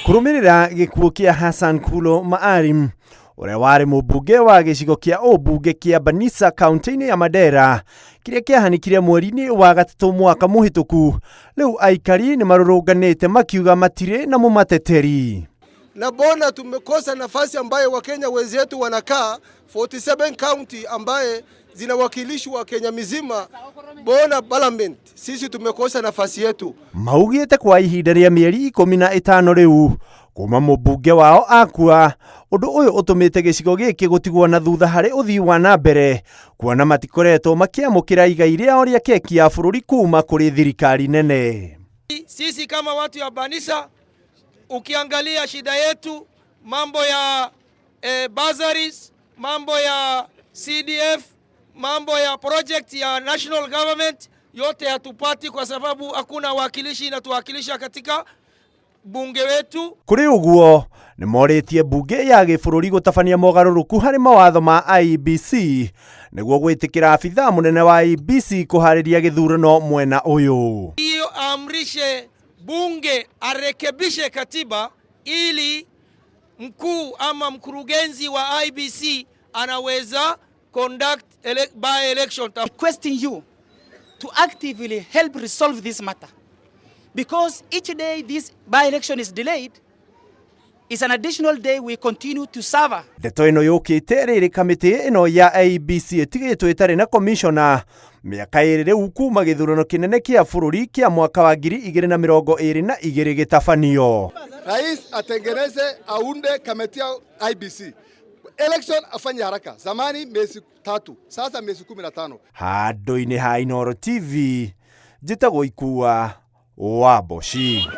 Kurumirira gikuo kia Hassan Kulo Maalim, uria wari mubunge wa gicigo kia ubunge kia Banisa kaunti-ini ya Mandera, kiria kiahanikire mweri-ini wa gatatu mwaka muhituku. Riu aikari ni marurunganite makiuga matire na mumateteri. Na bona tumekosa nafasi ambayo Wakenya wenzetu wanakaa 47 county ambaye zinawakilishwa Kenya mizima, bona parliament sisi tumekosa nafasi yetu. Maugite kwa ihinda ria mieri 15 riu kuma mubunge wao akua, undu uyu utumite gicigo giki gutigwo na thutha hari uthii wa na mbere, kuona matikoretwo makiamukira igai riao ria keki ya bururi kuma kuri thirikari nene. Sisi kama watu ya Banisa, ukiangalia shida yetu, mambo ya bursaries, mambo ya CDF, mambo ya project ya national government, yote hatupati kwa sababu hakuna wakilishi inatuwakilisha katika bunge wetu. Kuri uguo ni moritie bunge ya gibururi gutabania mogaruruku hari mawatho ma IEBC niguo gwitikira afitha munene wa IEBC kuhariria githurano mwena uyu. Hiyo amrishe bunge arekebishe katiba ili mkuu ama mkurugenzi wa IEBC anaweza conduct by election. Requesting you to actively help resolve this matter, because each day this by-election is delayed is an additional day we continue to suffer. Ndeto ino yukite riri kamiti ino ya IEBC itigitwo itari na commissioner miaka iri riu kuma githurano kinene kia bururi kia mwaka wa 2022 gitafanio. Rais atengeneze aunde kamati ya IEBC. Election afanye haraka. Zamani miezi 3, sasa miezi 15. Handu-ini ha Inooro TV, njitagwo Ikua wa Boshi.